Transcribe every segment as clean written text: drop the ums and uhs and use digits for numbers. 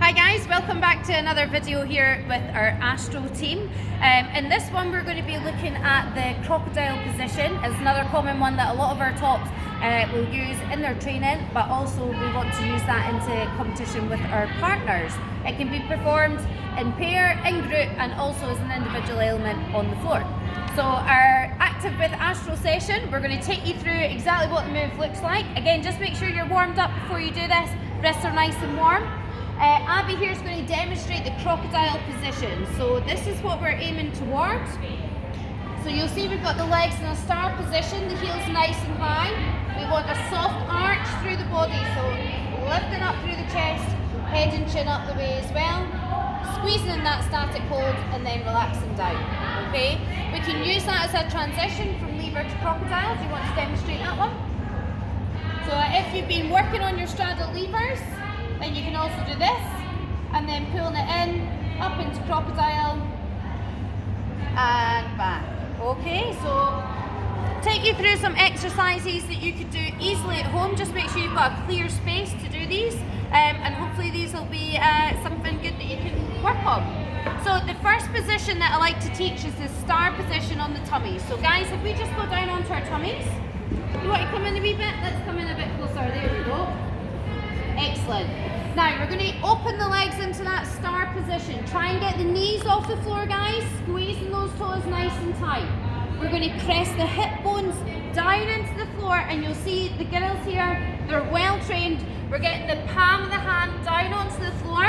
Hi guys, welcome back to another video here with our Astro team. In this one we're going to be looking at the crocodile position. It's another common one that a lot of our tops will use in their training, but also we want to use that into competition with our partners. It can be performed in pair, in group, and also as an individual element on the floor. So our Active with Astro session, we're going to take you through exactly what the move looks like. Again, just make sure you're warmed up before you do this. Wrists are nice and warm. Abby here is going to demonstrate the crocodile position. So this is what we're aiming towards. So you'll see we've got the legs in a star position, the heels nice and high. We want a soft arch through the body, so lifting up through the chest, head and chin up the way as well. Squeezing in that static hold and then relaxing down. Okay, we can use that as a transition from lever to crocodile. Do you want to demonstrate that one? So if you've been working on your straddle levers, then you can also do this, and then pulling it in, up into crocodile, and back. Okay, so take you through some exercises that you could do easily at home. Just make sure you've got a clear space to do these, and hopefully these will be something good that you can work on. So the first position that I like to teach is the star position on the tummy. So guys, if we just go down onto our tummies, you want to come in a wee bit? Let's come in a bit closer, there we go. Excellent. Now we're going to open the legs into that star position. Try and get the knees off the floor, guys. Squeezing those toes nice and tight. We're going to press the hip bones down into the floor, and you'll see the girls here, they're well trained. We're getting the palm of the hand down onto the floor,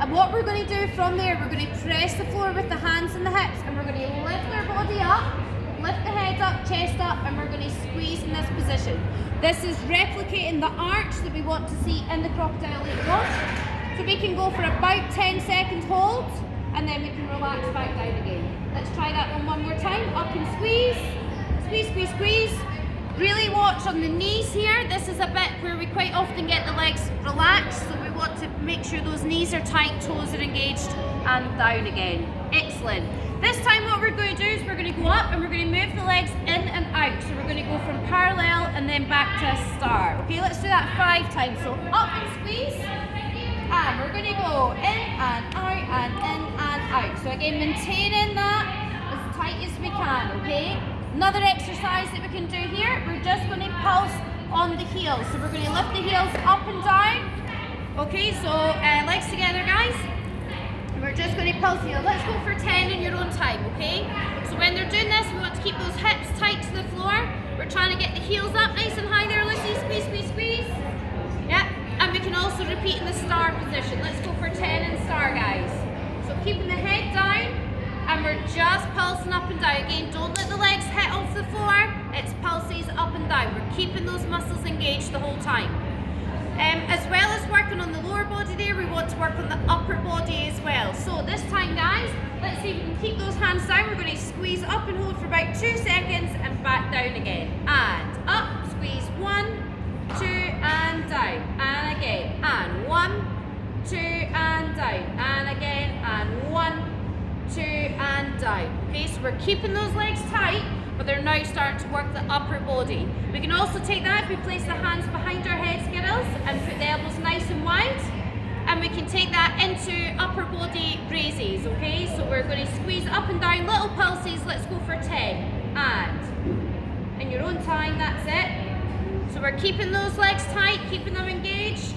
and what we're going to do from there, we're going to press the floor with the hands and the hips, and we're going to lift our body up, lift the head up, chest up, and we're going to squeeze in this position. This is replicating the arch that we want to see in the crocodile later on. So we can go for about 10 seconds hold, and then we can relax back down again. Let's try that one more time. Up and squeeze, squeeze, squeeze, squeeze. Really watch on the knees here. This is a bit where we quite often get the legs relaxed, so we want to make sure those knees are tight, toes are engaged, and down again. Excellent. This time what we're going to do is we're going to go up and we're going to move the legs in and out. So we're going to go from parallel and then back to a star. Okay, let's do that 5 times. So up and squeeze. And we're going to go in and out and in and out. So again, maintaining that as tight as we can, okay? Another exercise that we can do here, we're just going to pulse on the heels. So we're going to lift the heels up and down. Okay, so legs together, guys. We're just going to pulse here. Let's go for 10 in your own time, okay? So when they're doing this, we want to keep those hips tight to the floor. We're trying to get the heels up nice and high there, Lucy. Squeeze, squeeze, squeeze. Yeah, and we can also repeat in the star position. Let's go for 10 in star, guys. So keeping the head down, and we're just pulsing up and down. Again, don't let the legs hit off the floor. It's pulses up and down. We're keeping those muscles engaged the whole time. As well as working on the lower body there, we want to work on the upper body as well. So this time, guys, let's see if we can keep those hands down. We're going to squeeze up and hold for about 2 seconds and back down again. And up, squeeze 1, 2, and down. And again. And 1, 2, and down. And again. And 1, 2, and down. Okay, so we're keeping those legs tight, but they're now starting to work the upper body. We can also take that if we place the hands behind our heads, girls, and put the elbows nice and wide. And we can take that into upper body raises, okay? So we're going to squeeze up and down, little pulses. Let's go for 10. And in your own time, that's it. So we're keeping those legs tight, keeping them engaged.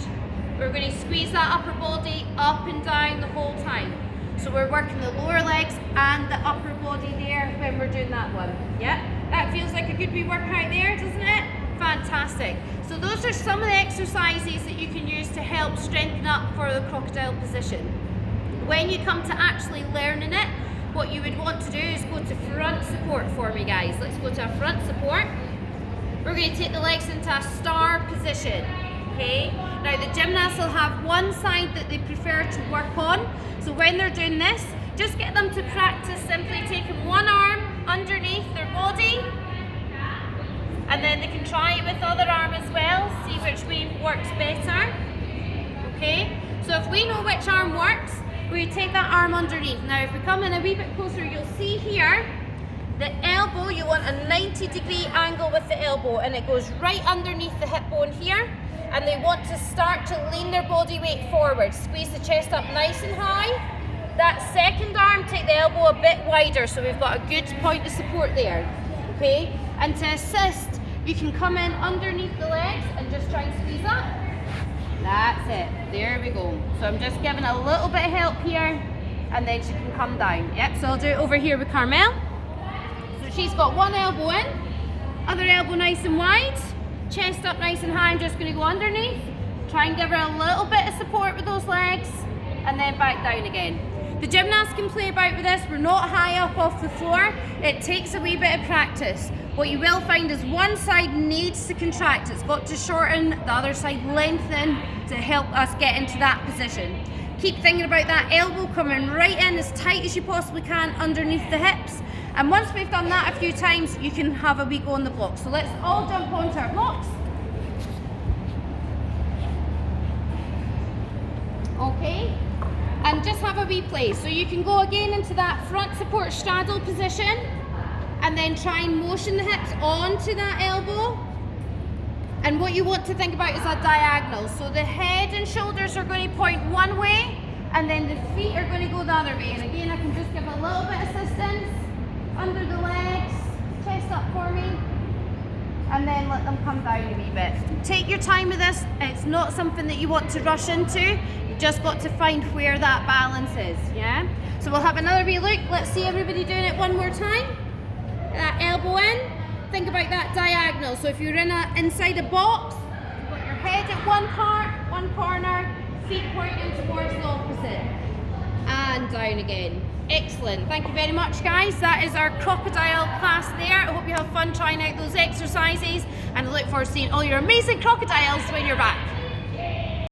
We're going to squeeze that upper body up and down the whole time. So we're working the lower legs and the upper body there when we're doing that one. Yeah, that feels like a good wee workout there, doesn't it? Fantastic. So those are some of the exercises that you can use to help strengthen up for the crocodile position. When you come to actually learning it, what you would want to do is go to front support for me, guys. Let's go to a front support. We're going to take the legs into a star position. Okay. Now the gymnasts will have one side that they prefer to work on. So when they're doing this, just get them to practice simply taking one arm underneath their body, and then they can try it with the other arm as well, see which way works better. Okay, so if we know which arm works, we take that arm underneath. Now if we come in a wee bit closer, you'll see here, The elbow, you want a 90-degree angle with the elbow, and it goes right underneath the hip bone here. And they want to start to lean their body weight forward. Squeeze the chest up nice and high. That second arm, take the elbow a bit wider so we've got a good point of support there. Okay? And to assist, you can come in underneath the legs and just try and squeeze up. That's it. There we go. So I'm just giving a little bit of help here, and then she can come down. Yep, so I'll do it over here with Carmel. So she's got one elbow in, other elbow nice and wide, chest up nice and high. I'm just going to go underneath. Try and give her a little bit of support with those legs, and then back down again. The gymnasts can play about with this. We're not high up off the floor. It takes a wee bit of practice. What you will find is one side needs to contract. It's got to shorten, the other side lengthen to help us get into that position. Keep thinking about that elbow coming right in as tight as you possibly can underneath the hips. And once we've done that a few times, you can have a wee go on the blocks. So let's all jump onto our blocks. Okay. And just have a wee play. So you can go again into that front support straddle position, and then try and motion the hips onto that elbow. And what you want to think about is a diagonal. So the head and shoulders are going to point one way, and then the feet are going to go the other way. And again, I can just give a little bit of assistance under the legs, chest up for me, and then let them come down a wee bit. Take your time with this. It's not something that you want to rush into. Just got to find where that balance is, yeah? So we'll have another wee look. Let's see everybody doing it one more time. That elbow in. Think about that diagonal. So if you're inside a box, you've got your head at one corner, feet pointing towards the opposite. And down again. Excellent. Thank you very much, guys. That is our crocodile class there. I hope you have fun trying out those exercises, and I look forward to seeing all your amazing crocodiles when you're back.